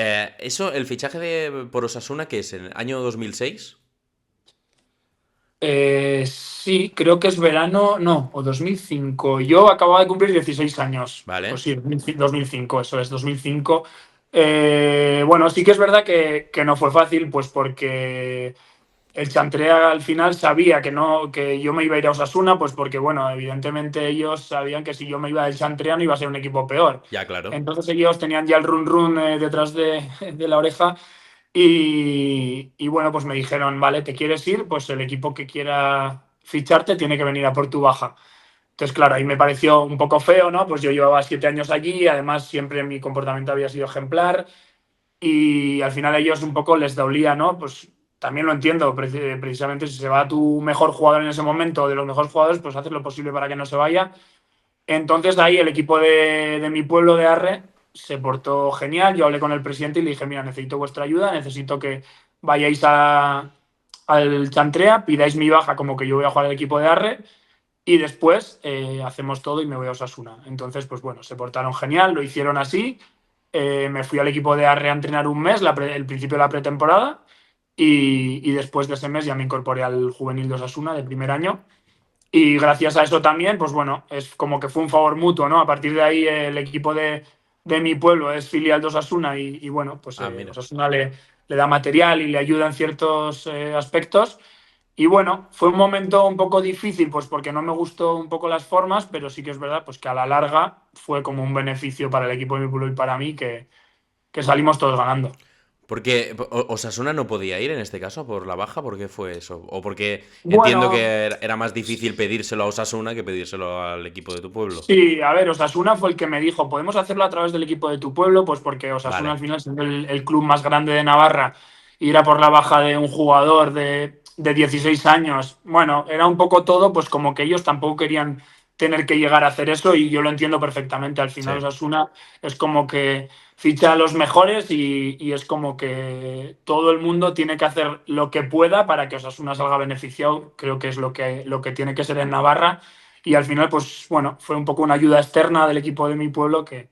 Eso, el fichaje por Osasuna, ¿qué es? ¿En el año 2006? Sí, creo que es verano, no, o 2005. Yo acababa de cumplir 16 años. Pues Vale. sí, 2005, eso es, 2005. Bueno, sí que es verdad que no fue fácil, pues porque el Chantrea al final sabía que no, que yo me iba a ir a Osasuna, pues porque, bueno, evidentemente ellos sabían que si yo me iba del Chantrea no iba a ser un equipo peor. Ya, claro. Entonces ellos tenían ya el run run detrás de la oreja y bueno, pues me dijeron, vale, ¿te quieres ir? Pues el equipo que quiera ficharte tiene que venir a por tu baja. Entonces, claro, ahí me pareció un poco feo, ¿no? Pues yo llevaba 7 años allí, además siempre mi comportamiento había sido ejemplar y al final a ellos un poco les dolía, ¿no? Pues también lo entiendo, precisamente si se va tu mejor jugador en ese momento, de los mejores jugadores, pues haces lo posible para que no se vaya. Entonces ahí el equipo de mi pueblo de Arre se portó genial. Yo hablé con el presidente y le dije, mira, necesito vuestra ayuda, necesito que vayáis al Chantrea, pidáis mi baja como que yo voy a jugar al equipo de Arre y después hacemos todo y me voy a Osasuna. Entonces, pues bueno, se portaron genial, lo hicieron así. Me fui al equipo de Arre a entrenar un mes, el principio de la pretemporada, y después de ese mes ya me incorporé al juvenil de Osasuna de primer año. Y gracias a eso también, pues bueno, es como que fue un favor mutuo, ¿no? A partir de ahí el equipo de mi pueblo es filial de Osasuna y bueno, pues Ah, mira. Osasuna le da material y le ayuda en ciertos aspectos. Y bueno, fue un momento un poco difícil, pues porque no me gustó un poco las formas, pero sí que es verdad, pues que a la larga fue como un beneficio para el equipo de mi pueblo y para mí que salimos todos ganando. Porque Osasuna no podía ir en este caso por la baja, ¿por qué fue eso? O porque entiendo que Bueno, era más difícil pedírselo a Osasuna que pedírselo al equipo de tu pueblo. sí, a ver, Osasuna fue el que me dijo, podemos hacerlo a través del equipo de tu pueblo, pues porque Osasuna al Vale. final siendo el club más grande de Navarra, ir a por la baja de un jugador de 16 años, bueno, era un poco todo, pues como que ellos tampoco querían tener que llegar a hacer eso y yo lo entiendo perfectamente. Al Sí. final Osasuna es como que ficha a los mejores y es como que todo el mundo tiene que hacer lo que pueda para que Osasuna salga beneficiado, creo que es lo que tiene que ser en Navarra y al final, pues bueno, fue un poco una ayuda externa del equipo de mi pueblo que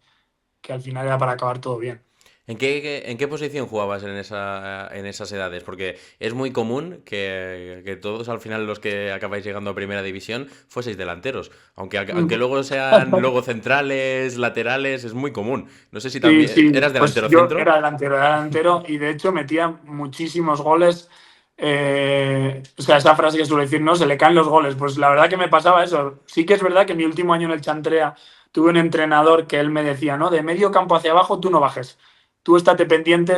al final era para acabar todo bien. ¿En qué posición jugabas en esas edades? Porque es muy común que todos al final los que acabáis llegando a primera división fueseis delanteros. Aunque luego sean luego centrales, laterales, es muy común. No sé si Sí, también... sí, ¿Eras pues delantero yo centro? era delantero y de hecho metía muchísimos goles. O sea, esa frase que suele decir, no, se le caen los goles. Pues la verdad que me pasaba eso. Sí que es verdad que en mi último año en el Chantrea tuve un entrenador que él me decía, no, de medio campo hacia abajo tú no bajes. Tú estate pendiente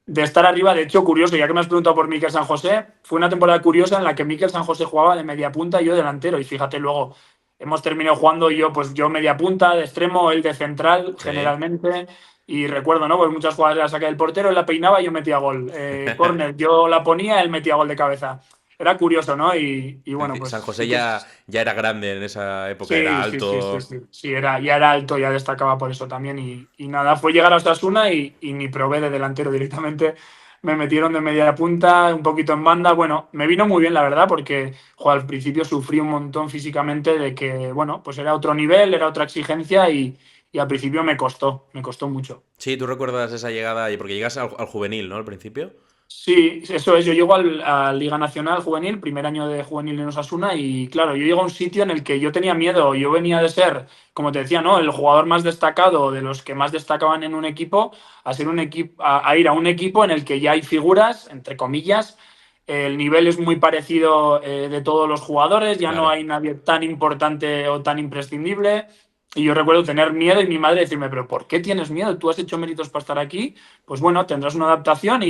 de estar arriba. De hecho, curioso, ya que me has preguntado por Miquel San José, fue una temporada curiosa en la que Miquel San José jugaba de media punta y yo delantero. Y fíjate luego, hemos terminado jugando yo, pues yo media punta, de extremo, él de central, Sí. generalmente. Y recuerdo, ¿no? Pues muchas jugadas la saqué del portero, él la peinaba y yo metía gol. Córner, yo la ponía, él metía gol de cabeza. Era curioso, ¿no? Y bueno, pues San José sí que ya era grande en esa época, era sí, sí, sí, sí, alto. sí. Sí, ya era alto, ya destacaba por eso también. Y nada, fue llegar a Osasuna y ni probé de delantero directamente. Me metieron de media punta, un poquito en banda. Bueno, me vino muy bien, la verdad, porque jo, al principio sufrí un montón físicamente de que, bueno, pues era otro nivel, era otra exigencia y al principio me costó mucho. Sí, tú recuerdas esa llegada, porque llegas al juvenil, ¿no? Al principio. Sí, eso es. Yo llego a Liga Nacional Juvenil, primer año de juvenil en Osasuna, y claro, yo llego a un sitio en el que yo tenía miedo. Yo venía de ser, como te decía, ¿no? El jugador más destacado de los que más destacaban en un equipo, a ser un equipo, a ir a un equipo en el que ya hay figuras, entre comillas. El nivel es muy parecido de todos los jugadores, ya no Claro. hay nadie tan importante o tan imprescindible. Y yo recuerdo tener miedo y mi madre decirme, pero ¿por qué tienes miedo? Tú has hecho méritos para estar aquí, pues bueno, tendrás una adaptación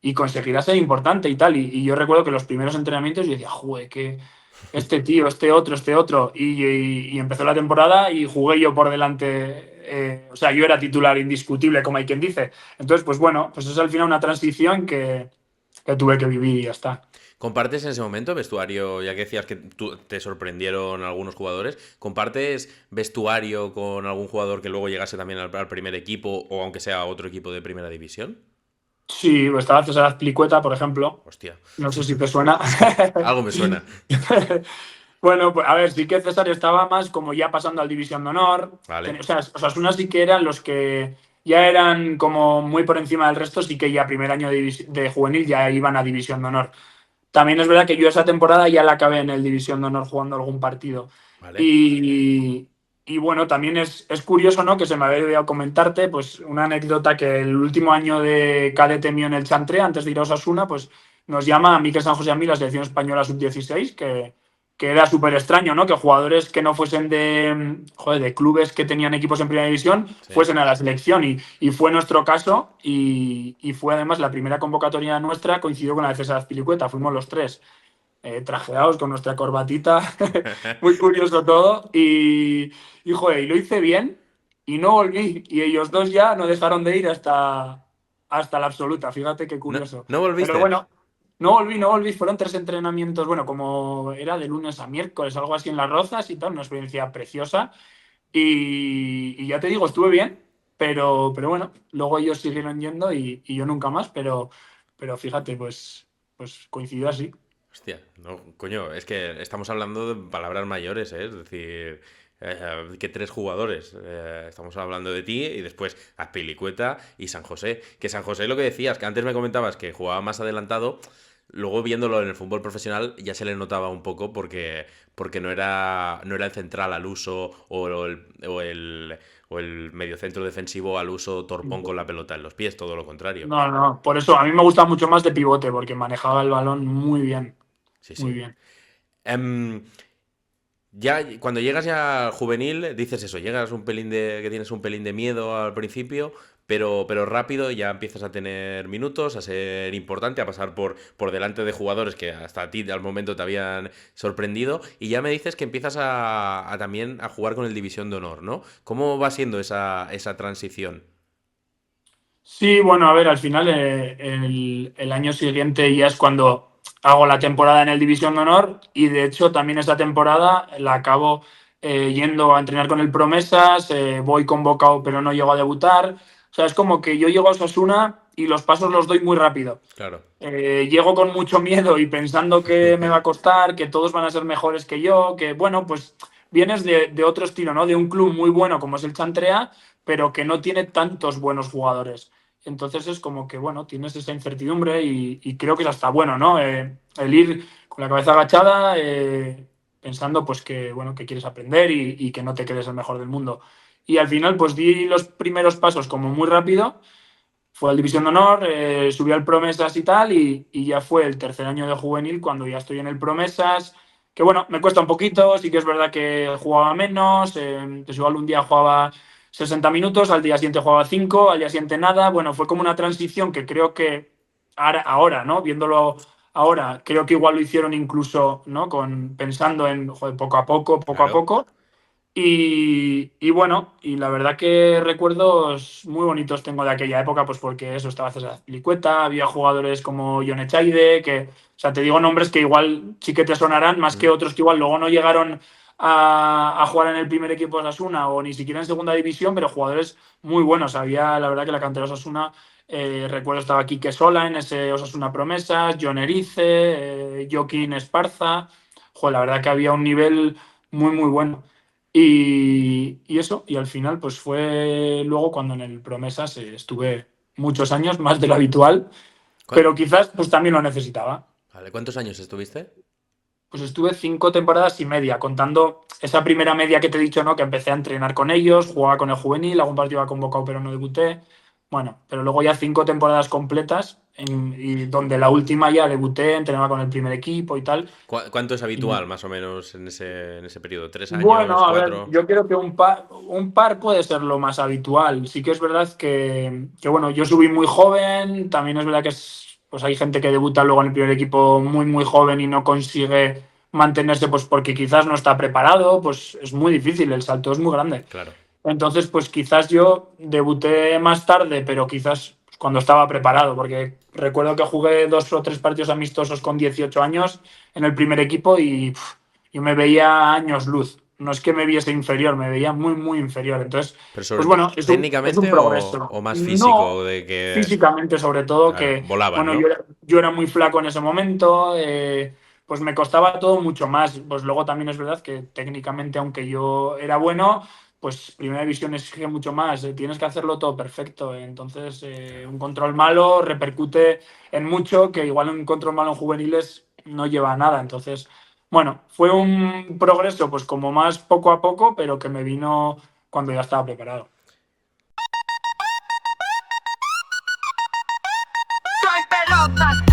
y conseguirá ser importante y tal. Y yo recuerdo que los primeros entrenamientos yo decía, joder, que este tío, este otro. Y empezó la temporada y jugué yo por delante. O sea, yo era titular indiscutible, como hay quien dice. Entonces, pues bueno, pues es al final una transición que tuve que vivir y ya está. ¿Compartes en ese momento vestuario, ya que decías que te sorprendieron algunos jugadores, compartes vestuario con algún jugador que luego llegase también al primer equipo o aunque sea otro equipo de primera división? Sí, pues estaba César Azpilicueta, por ejemplo. Hostia. No sé si te suena. Algo me suena. Bueno, pues a ver, sí que César estaba más como ya pasando al División de Honor. Vale. O sea, Osasuna sí que eran los que. ya eran como muy por encima del resto, sí que ya primer año de juvenil ya iban a División de Honor. También es verdad que yo esa temporada ya la acabé en el División de Honor jugando algún partido. ¿vale? Y, y bueno, también es curioso, ¿no? Que se me había olvidado comentarte, pues una anécdota que el último año de cadete mío en el Chantre, antes de ir a Osasuna, pues nos llama a Mikel San José y a mí, la selección española sub-16, que era súper extraño, ¿no? Que jugadores que no fuesen joder, de clubes que tenían equipos en primera división Sí. fuesen a la selección. Y fue nuestro caso y fue además la primera convocatoria nuestra, coincidió con la de César Azpilicueta, fuimos los tres trajeados con nuestra corbatita, muy curioso todo. Joder, y lo hice bien y no volví. Y ellos dos ya no dejaron de ir hasta la absoluta. Fíjate qué ¿No, curioso. no Pero volviste? bueno, no volví. Fueron 3 entrenamientos, bueno, como era de lunes a miércoles, algo así en Las Rozas y tal, una experiencia preciosa. Y ya te digo, estuve bien, pero bueno, luego ellos siguieron yendo y yo nunca más, pero fíjate, pues coincidió así. Hostia, no, coño, es que estamos hablando de palabras mayores, ¿eh? Es decir, que tres jugadores. Estamos hablando de ti y después Azpilicueta y San José. Que San José, lo que decías, que antes me comentabas que jugaba más adelantado, luego viéndolo en el fútbol profesional ya se le notaba un poco porque no era el central al uso o el mediocentro defensivo al uso torpón con la pelota en los pies, todo lo contrario. No, no, por eso a mí me gusta mucho más de pivote, porque manejaba el balón muy bien, Sí, muy sí. bien. Em, Ya, cuando llegas ya al juvenil, dices eso, llegas que tienes un pelín de miedo al principio, pero rápido ya empiezas a tener minutos, a ser importante, a pasar por delante de jugadores que hasta a ti al momento te habían sorprendido, y ya me dices que empiezas a también a jugar con el División de Honor, ¿no? ¿Cómo va siendo esa transición? Sí, bueno, a ver, al final el año siguiente ya es cuando hago la temporada en el División de Honor y de hecho también esta temporada la acabo yendo a entrenar con el Promesas, voy convocado pero no llego a debutar. O sea, es como que yo llego a Osasuna y los pasos los doy muy rápido. Claro. Llego con mucho miedo y pensando que me va a costar, que todos van a ser mejores que yo, que bueno, pues vienes de otro estilo, ¿no? De un club muy bueno como es el Chantrea, pero que no tiene tantos buenos jugadores. Entonces es como que, bueno, tienes esa incertidumbre y creo que es hasta bueno, ¿no? El ir con la cabeza agachada, pensando pues que, bueno, que quieres aprender y que no te crees el mejor del mundo. Y al final, pues di los primeros pasos como muy rápido, fue al División de Honor, subí al Promesas y tal, y ya fue el tercer año de juvenil cuando ya estoy en el Promesas, que bueno, me cuesta un poquito, sí que es verdad que jugaba menos, pues igual un día jugaba 60 minutos, al día siguiente jugaba 5, al día siguiente nada, bueno, fue como una transición que creo que ahora, ¿no? Viéndolo ahora, creo que igual lo hicieron incluso, ¿no? Pensando en, joder, poco a poco, poco a Claro. poco, y bueno, y la verdad que recuerdos muy bonitos tengo de aquella época, pues porque eso estaba César Licueta, había jugadores como Jon Echaide, o sea, te digo nombres que igual sí que te sonarán, más que Mm. otros que igual luego no llegaron a jugar en el primer equipo de Osasuna o ni siquiera en segunda división, pero jugadores muy buenos. Había, la verdad que la cantera de Osasuna, recuerdo estaba Quique Sola en ese Osasuna Promesas, Jon Erice, Joaquín Esparza, joder, la verdad que había un nivel muy, muy bueno. Y eso, y al final, pues fue luego cuando en el Promesas estuve muchos años, más de lo habitual, ¿Cuán- pero quizás pues también lo necesitaba. Vale, ¿cuántos años estuviste? Pues estuve 5 temporadas y media, contando esa primera media que te he dicho, ¿no? Que empecé a entrenar con ellos, jugaba con el juvenil, algún partido iba convocado pero no debuté. Bueno, pero luego ya 5 temporadas completas, y donde la última ya debuté, entrenaba con el primer equipo y tal. ¿Cuánto es Y, habitual, más o menos, en ese periodo? ¿Tres años? Bueno, a ver, ¿Cuatro? yo creo que un par puede ser lo más habitual. Sí que es verdad que, bueno, yo subí muy joven, también es verdad que pues hay gente que debuta luego en el primer equipo muy, muy joven y no consigue mantenerse pues porque quizás no está preparado, pues es muy difícil, el salto es muy grande. Claro. Entonces, pues quizás yo debuté más tarde, pero quizás cuando estaba preparado, porque recuerdo que jugué 2 o 3 partidos amistosos con 18 años en el primer equipo y yo me veía años luz. No es que me viese inferior, me veía muy, muy inferior. Entonces, ¿Pero pues bueno, es un técnicamente o, progreso. o más físico? No De que, físicamente, sobre todo, claro, que, volaban, bueno, ¿no? yo era muy flaco en ese momento, pues me costaba todo mucho más. Pues luego también es verdad que técnicamente, aunque yo era bueno, pues primera división exige mucho más, tienes que hacerlo todo perfecto. Entonces, un control malo repercute en mucho, que igual un control malo en juveniles no lleva a nada. Entonces, bueno, fue un progreso, pues como más poco a poco, pero que me vino cuando ya estaba preparado. Soy pelota.